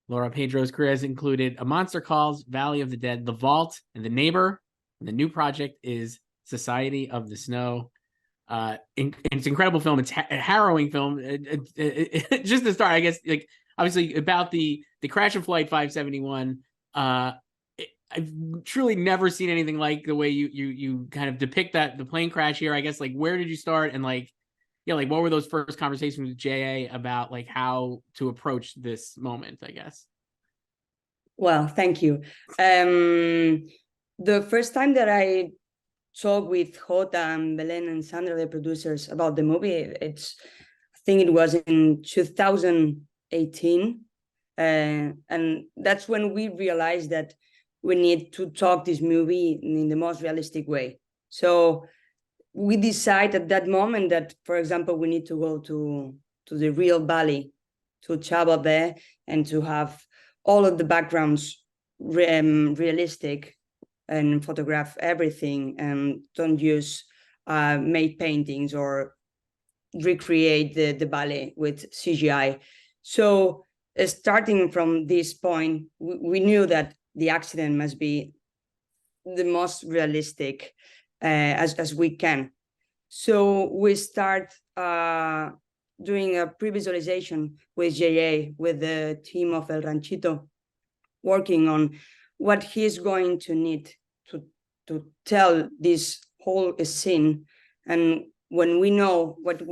Laura Pedro's career has included A Monster Calls, Valley of the Dead, The Vault, and The Neighbor. And the new project is Society of the Snow. It's an incredible film. It's a harrowing film. Just to start, I guess, like obviously about the crash of Flight 571. I've truly never seen anything like the way you kind of depict the plane crash here. I guess, like, where did you start, and like, yeah, like what were those first conversations with JA about like how to approach this moment, I guess? Well, thank you. The first time that I talked with Jota and Belen and Sandra, the producers, about the movie, I think it was in 2018. And that's when we realized that we need to talk this movie in the most realistic way. So we decided at that moment that, for example, we need to go to the real valley, to travel there and to have all of the backgrounds realistic and photograph everything, and don't use made paintings or recreate the ballet with CGI. So starting from this point, we knew that the accident must be the most realistic as we can. So we start doing a pre-visualization with JA, with the team of El Ranchito, working on what he's going to need to tell this whole scene. And when we know what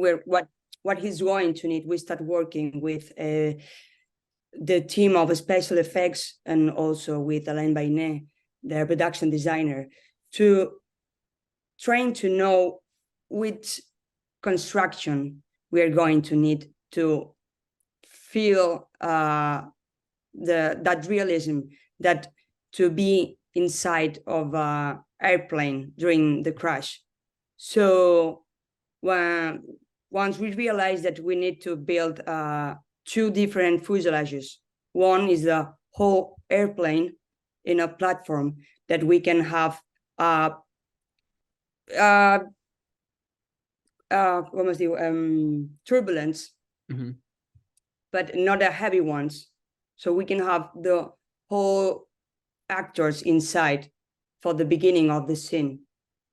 he's going to need, we start working with the team of special effects, and also with Alain Bainet, the production designer, to trying to know which construction we are going to need to feel that realism, that to be inside of an airplane during the crash. So once we realized that we need to build two different fuselages, one is the whole airplane in a platform that we can have turbulence, but not a heavy ones. So we can have the whole actors inside for the beginning of the scene.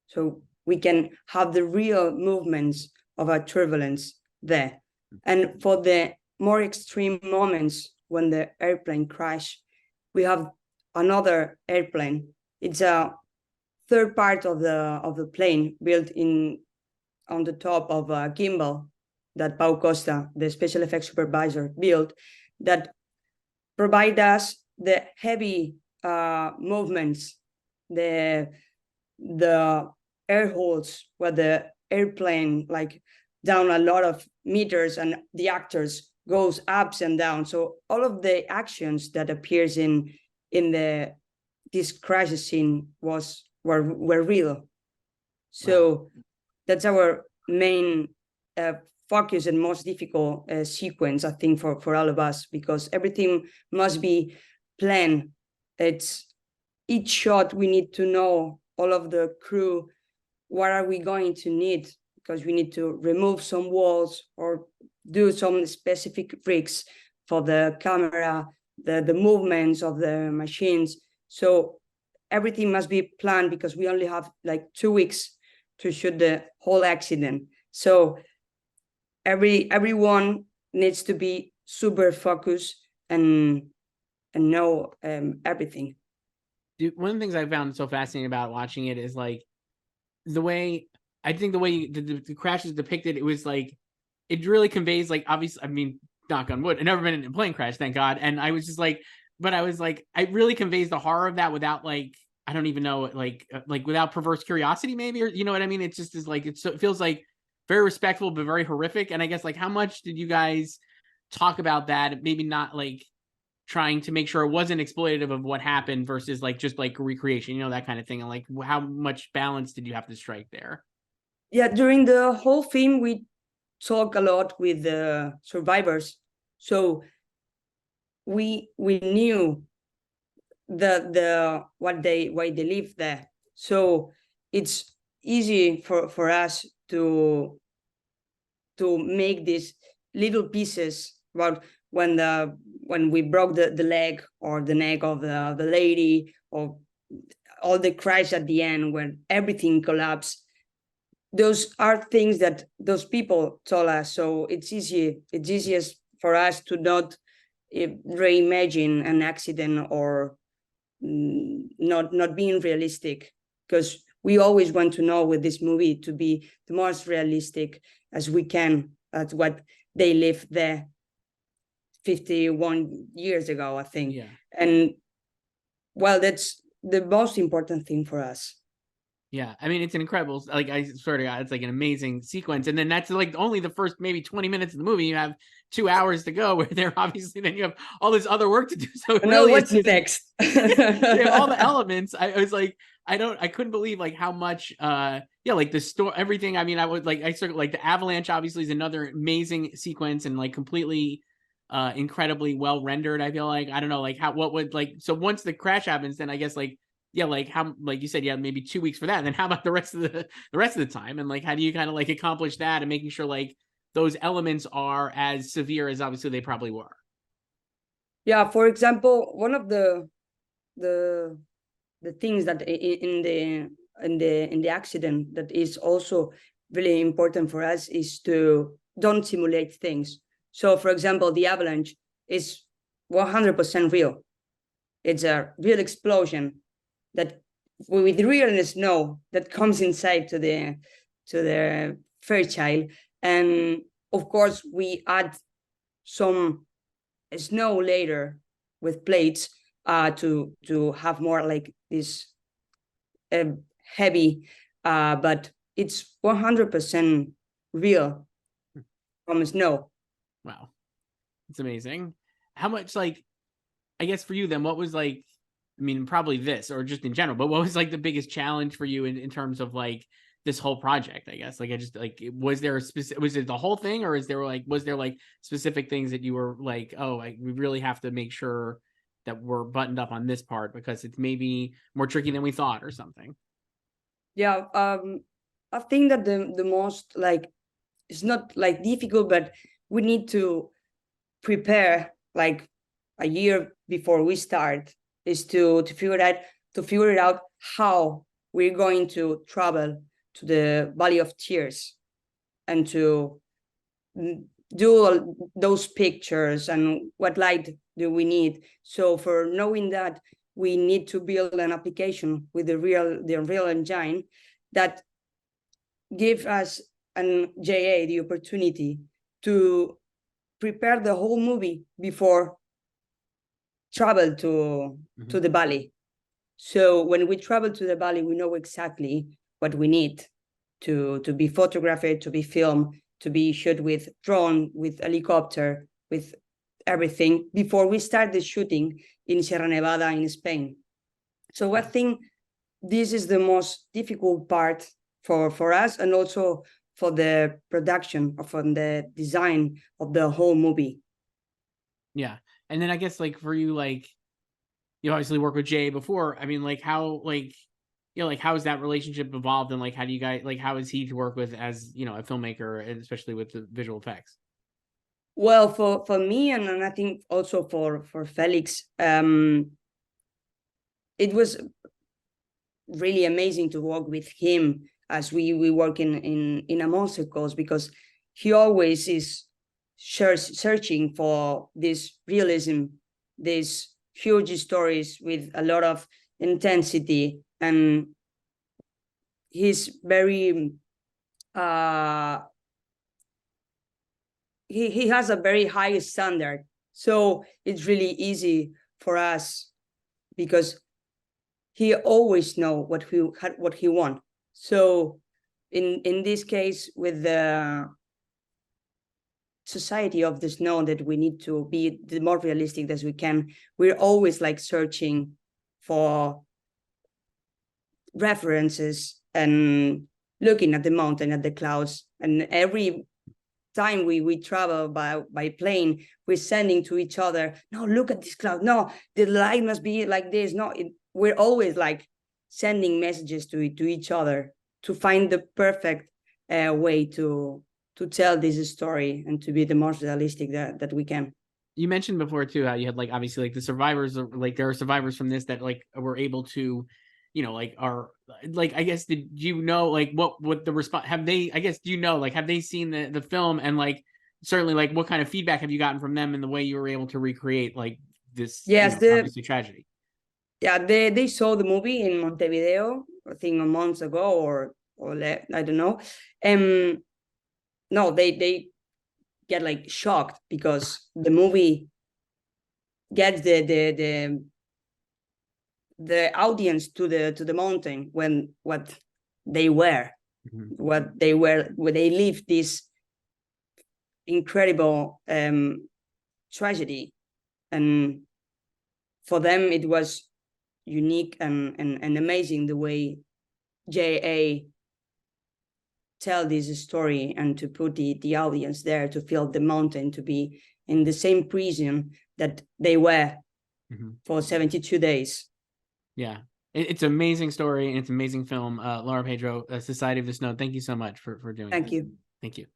So we can have the real movements of a turbulence there. And for the more extreme moments, when the airplane crash, we have another airplane. It's a third part of the plane built on the top of a gimbal that Pau Costa, the special effects supervisor, built, that provide us the heavy movements, the air holes where the airplane like down a lot of meters and the actors goes ups and down. So all of the actions that appears in this crash scene were real. So wow. That's our main focus and most difficult sequence, I think, for all of us, because everything must be planned. It's each shot we need to know, all of the crew, what are we going to need, because we need to remove some walls or do some specific tricks for the camera, the movements of the machines. So everything must be planned, because we only have like 2 weeks to shoot the whole accident. So everyone needs to be super focused and know everything. Dude, one of the things I found so fascinating about watching it is like the way the crash is depicted. It was like, it really conveys, like, obviously, I mean, knock on wood, I've never been in a plane crash, thank God. And I was just like, but I was like, it really conveys the horror of that without, like, I don't even know, like without perverse curiosity, maybe, or you know what I mean? It just is like, it feels like very respectful, but very horrific. And I guess, like, how much did you guys talk about that? Maybe not like trying to make sure it wasn't exploitative of what happened versus like just like recreation, you know, that kind of thing. And like, how much balance did you have to strike there? Yeah, during the whole film, we talk a lot with the survivors. So we knew why they live there. So it's easy for us to make these little pieces about when we broke the leg or the neck of the lady, or all the crash at the end when everything collapsed. Those are things that those people told us. So it's easiest for us to not reimagine an accident or not being realistic, because we always want to know with this movie to be the most realistic as we can at what they lived there 51 years ago, I think. Yeah. And well, that's the most important thing for us. Yeah, I mean, it's an incredible, like, I swear to God, it's like an amazing sequence. And then that's like only the first maybe 20 minutes of the movie. You have 2 hours to go where they're obviously, then you have all this other work to do. So it really What's is next? they have all the elements. I was like, I couldn't believe like how much, like the story, everything. I mean, I circled like the avalanche obviously is another amazing sequence and like completely, incredibly well rendered. I feel like, I don't know, like what would like, so once the crash happens, then I guess like, yeah, like how, like you said, yeah, maybe 2 weeks for that. And then how about the rest of the time? And like, how do you kind of like accomplish that and making sure like those elements are as severe as obviously they probably were? Yeah, for example, one of the things that in the accident that is also really important for us is to don't simulate things. So, for example, the avalanche is 100% real. It's a real explosion that with real snow that comes inside to the Fairchild, and of course we add some snow later with plates to have more like this heavy, but it's 100% real from snow. Wow, it's amazing. How much, like, I guess for you then, what was like, I mean, probably this or just in general, but what was like the biggest challenge for you in terms of like this whole project? I guess like I just like, was there a specific, was it the whole thing, or was there like specific things that you were like, oh, we really have to make sure that we're buttoned up on this part because it's maybe more tricky than we thought or something? Yeah, I think that the most like, it's not like difficult, but we need to prepare like a year before we start, is to figure it out how we're going to travel to the Valley of Tears and to do all those pictures and what light do we need. So for knowing that, we need to build an application with the real engine that give us an JA the opportunity to prepare the whole movie before travel to the valley. So when we travel to the valley, we know exactly what we need to be photographed, to be filmed, to be shot with drone, with helicopter, with everything before we start the shooting in Sierra Nevada in Spain. So I think this is the most difficult part for us, and also for the production or for the design of the whole movie. Yeah. And then I guess like for you, like you obviously worked with Jay before. I mean, like how, like, like how has that relationship evolved, and like how do you guys, like how is he to work with as a filmmaker, and especially with the visual effects? Well, for me, and I think also for Felix, it was really amazing to work with him as we work in a monster cause, because he always is searching for this realism, these huge stories with a lot of intensity, and he's very he has a very high standard. So it's really easy for us because he always know what he want. So in this case, with the society of the snow, that we need to be the more realistic as we can, we're always like searching for references and looking at the mountain, at the clouds, and every time we travel by plane, we're sending to each other, no, look at this cloud, no, the light must be like this, no, we're always like sending messages to each other to find the perfect way to tell this story and to be the most realistic that we can. You mentioned before too how you had like obviously like the survivors, like there are survivors from this that like were able to, you know, like are like, I guess, did you know like what the response have they, I guess, do you know like have they seen the film, and like certainly like what kind of feedback have you gotten from them in the way you were able to recreate like this, you Yes, know, obviously tragedy? yeah, they saw the movie in Montevideo, I think a month ago I don't know. No, they get like shocked because the movie gets the audience to the mountain when what they were, where they lived this incredible tragedy, and for them it was unique and amazing the way JA tell this story and to put the audience there to feel the mountain, to be in the same prison that they were for 72 days. Yeah, it's an amazing story and it's an amazing film. Laura Pedro, Society of the Snow, thank you so much for doing Thank this. you. Thank you.